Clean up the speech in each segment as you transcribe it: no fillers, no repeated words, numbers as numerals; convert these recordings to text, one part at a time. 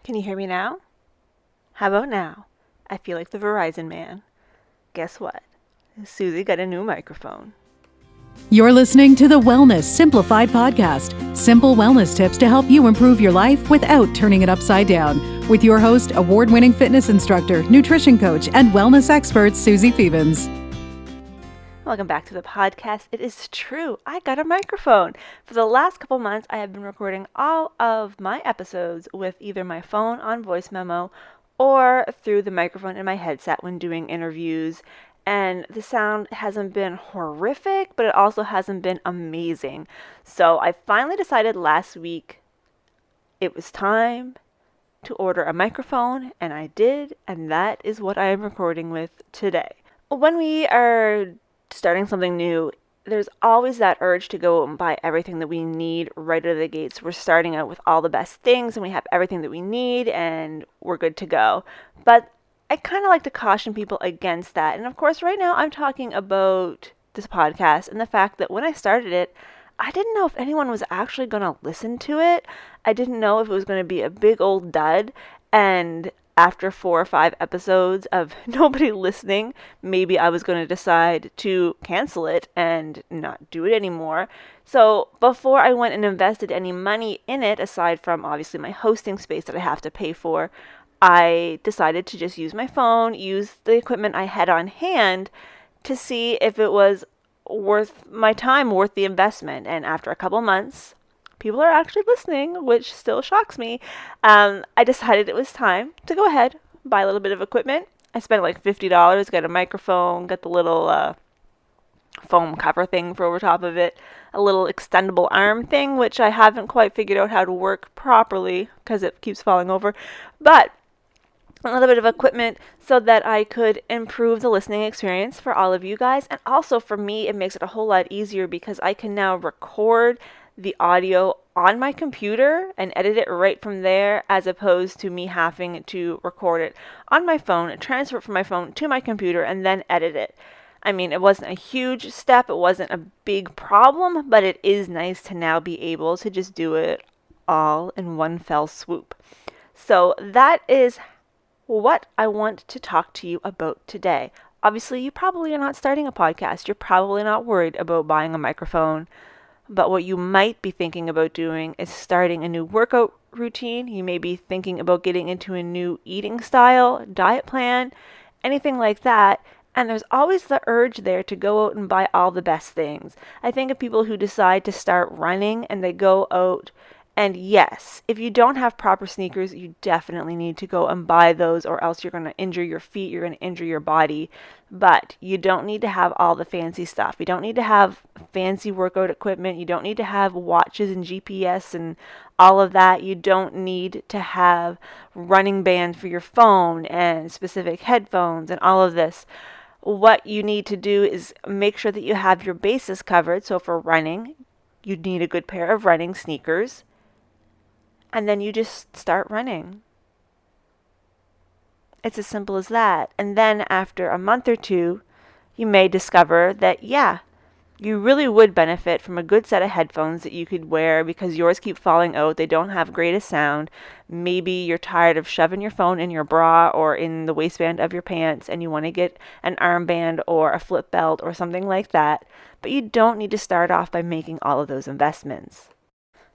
Can you hear me now? How about now? I feel like the Verizon man. Guess what? Susie got a new microphone. You're listening to the Wellness Simplified podcast. Simple wellness tips to help you improve your life without turning it upside down. With your host, award-winning fitness instructor, nutrition coach, and wellness expert, Susie Phoebens. Welcome back to the podcast. It is true. I got a microphone. For the last couple months, I have been recording all of my episodes with either my phone on voice memo or through the microphone in my headset when doing interviews. And the sound hasn't been horrific, but it also hasn't been amazing. So I finally decided last week it was time to order a microphone, and I did, and that is what I am recording with today. When we are starting something new, there's always that urge to go and buy everything that we need right out of the gates. We're starting out with all the best things and we have everything that we need and we're good to go. But I kind of like to caution people against that. And of course, right now I'm talking about this podcast and the fact that when I started it, I didn't know if anyone was actually going to listen to it. I didn't know if it was going to be a big old dud. And after 4 or 5 episodes of nobody listening, maybe I was going to decide to cancel it and not do it anymore. So before I went and invested any money in it, aside from obviously my hosting space that I have to pay for, I decided to just use my phone, use the equipment I had on hand to see if it was worth my time, worth the investment. And after a couple months, people are actually listening, which still shocks me. I decided it was time to go ahead, buy a little bit of equipment. I spent like $50, got a microphone, got the little foam cover thing for over top of it, a little extendable arm thing, which I haven't quite figured out how to work properly because it keeps falling over. But a little bit of equipment so that I could improve the listening experience for all of you guys. And also for me, it makes it a whole lot easier because I can now record the audio on my computer and edit it right from there, as opposed to me having to record it on my phone, transfer it from my phone to my computer, and then edit it. I mean, it wasn't a huge step, it wasn't a big problem, but it is nice to now be able to just do it all in one fell swoop. So that is what I want to talk to you about today. Obviously, you probably are not starting a podcast. You're probably not worried about buying a microphone. But what you might be thinking about doing is starting a new workout routine. You may be thinking about getting into a new eating style, diet plan, anything like that. And there's always the urge there to go out and buy all the best things. I think of people who decide to start running and they go out. And yes, if you don't have proper sneakers, you definitely need to go and buy those, or else you're going to injure your feet, you're going to injure your body. But you don't need to have all the fancy stuff. You don't need to have fancy workout equipment. You don't need to have watches and GPS and all of that. You don't need to have running bands for your phone and specific headphones and all of this. What you need to do is make sure that you have your bases covered. So for running, you need a good pair of running sneakers. And then you just start running. It's as simple as that. And then after a month or two, you may discover that, yeah, you really would benefit from a good set of headphones that you could wear because yours keep falling out. They don't have greatest sound. Maybe you're tired of shoving your phone in your bra or in the waistband of your pants and you want to get an armband or a flip belt or something like that. But you don't need to start off by making all of those investments.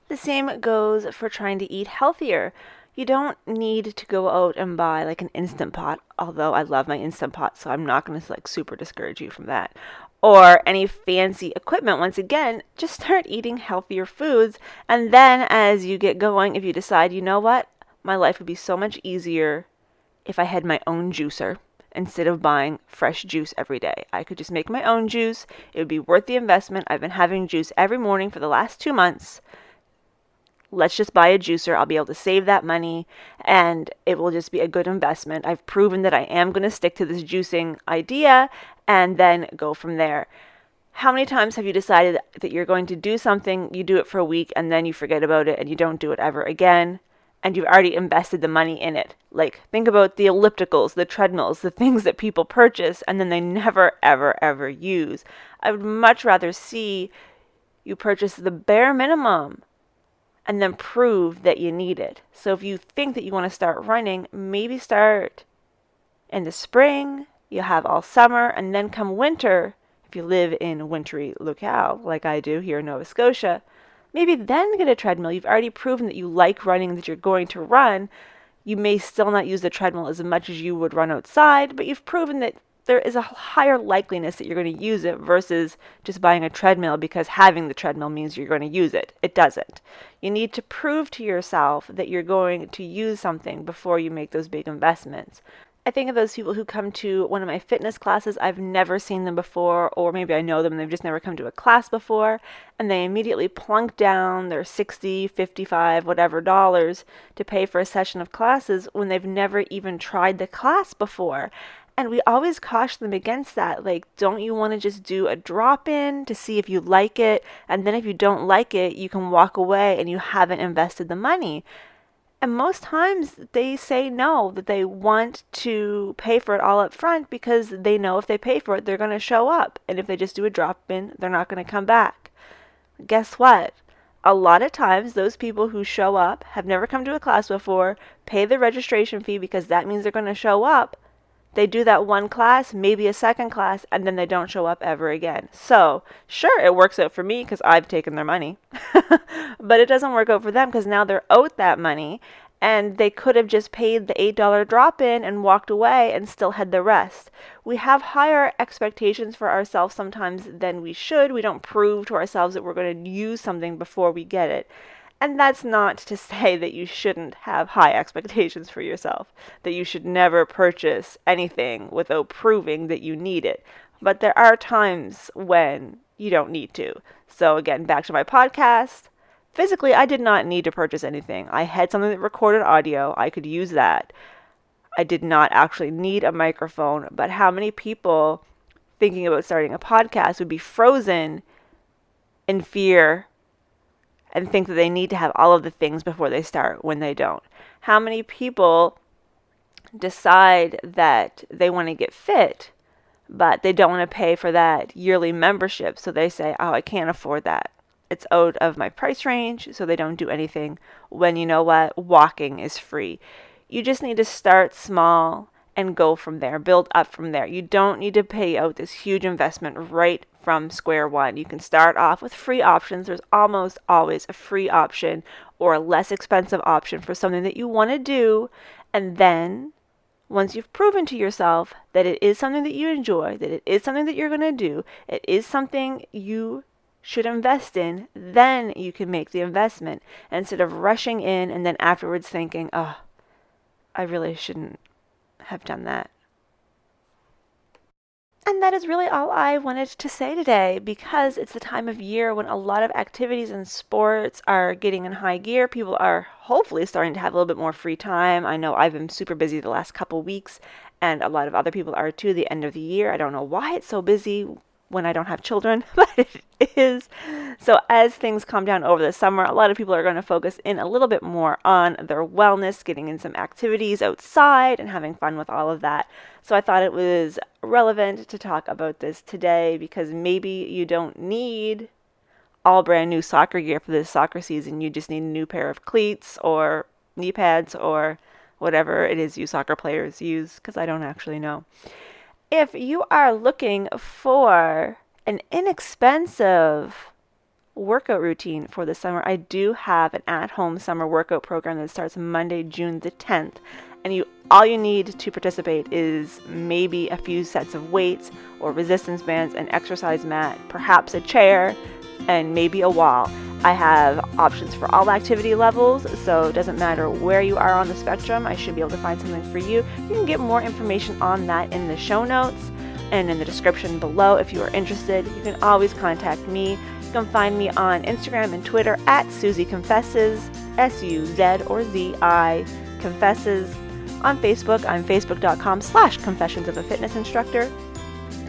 The same goes for trying to eat healthier. You don't need to go out and buy like an Instant Pot, although I love my Instant Pot, so I'm not going to like super discourage you from that. Or any fancy equipment. Once again, just start eating healthier foods. And then as you get going, if you decide, you know what, my life would be so much easier if I had my own juicer instead of buying fresh juice every day. I could just make my own juice. It would be worth the investment. I've been having juice every morning for the last 2 months. Let's just buy a juicer. I'll be able to save that money and it will just be a good investment. I've proven that I am going to stick to this juicing idea and then go from there. How many times have you decided that you're going to do something, you do it for a week, and then you forget about it and you don't do it ever again, and you've already invested the money in it? Like, think about the ellipticals, the treadmills, the things that people purchase and then they never, ever, ever use. I would much rather see you purchase the bare minimum and then prove that you need it. So if you think that you want to start running, maybe start in the spring, you have all summer, and then come winter, if you live in wintry locale like I do here in Nova Scotia, maybe then get a treadmill. You've already proven that you like running, that you're going to run. You may still not use the treadmill as much as you would run outside, but you've proven that there is a higher likeliness that you're going to use it versus just buying a treadmill because having the treadmill means you're going to use it. It doesn't. You need to prove to yourself that you're going to use something before you make those big investments. I think of those people who come to one of my fitness classes. I've never seen them before, or maybe I know them and they've just never come to a class before, and they immediately plunk down their $60, $55, whatever dollars to pay for a session of classes when they've never even tried the class before. And we always caution them against that. Like, don't you want to just do a drop-in to see if you like it, and then if you don't like it, you can walk away and you haven't invested the money? And most times they say no, that they want to pay for it all up front because they know if they pay for it, they're going to show up. And if they just do a drop-in, they're not going to come back. Guess what? A lot of times those people who show up, have never come to a class before, pay the registration fee because that means they're going to show up. They do that one class, maybe a second class, and then they don't show up ever again. So, sure, it works out for me because I've taken their money. But it doesn't work out for them because now they're owed that money, and they could have just paid the $8 drop-in and walked away and still had the rest. We have higher expectations for ourselves sometimes than we should. We don't prove to ourselves that we're going to use something before we get it. And that's not to say that you shouldn't have high expectations for yourself, that you should never purchase anything without proving that you need it. But there are times when you don't need to. So again, back to my podcast. Physically, I did not need to purchase anything. I had something that recorded audio. I could use that. I did not actually need a microphone. But how many people thinking about starting a podcast would be frozen in fear and think that they need to have all of the things before they start when they don't? How many people decide that they want to get fit, but they don't want to pay for that yearly membership? So they say, oh, I can't afford that. It's out of my price range, so they don't do anything when, you know what, walking is free. You just need to start small and go from there, build up from there. You don't need to pay out this huge investment right from square one. You can start off with free options. There's almost always a free option or a less expensive option for something that you want to do. And then once you've proven to yourself that it is something that you enjoy, that it is something that you're going to do, it is something you should invest in, then you can make the investment instead of rushing in and then afterwards thinking, oh, I really shouldn't have done that. And that is really all I wanted to say today, because it's the time of year when a lot of activities and sports are getting in high gear. People are hopefully starting to have a little bit more free time. I know I've been super busy the last couple weeks, and a lot of other people are too, the end of the year. I don't know why it's so busy when I don't have children, but it is. So as things calm down over the summer, a lot of people are going to focus in a little bit more on their wellness, getting in some activities outside and having fun with all of that. So I thought it was relevant to talk about this today, because maybe you don't need all brand new soccer gear for this soccer season. You just need a new pair of cleats or knee pads or whatever it is you soccer players use, because I don't actually know. If you are looking for an inexpensive workout routine for the summer, I do have an at-home summer workout program that starts Monday, June the 10th. And all you need to participate is maybe a few sets of weights or resistance bands, an exercise mat, perhaps a chair, and maybe a wall. I have options for all activity levels, so it doesn't matter where you are on the spectrum. I should be able to find something for you. You can get more information on that in the show notes and in the description below if you are interested. You can always contact me. You can find me on Instagram and Twitter at Susie Confesses, S-U-Z or Z-I Confesses. On Facebook, I'm facebook.com/Confessions of a Fitness Instructor.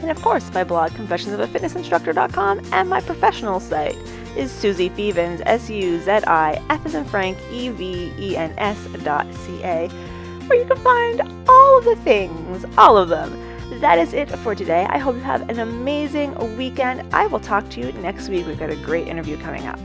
And of course, my blog, confessionsofaFitnessInstructor.com, and my professional site is Susie Fevens, S-U-Z-I, F as in Frank, E-V-E-N-S.ca, where you can find all of the things, all of them. That is it for today. I hope you have an amazing weekend. I will talk to you next week. We've got a great interview coming up.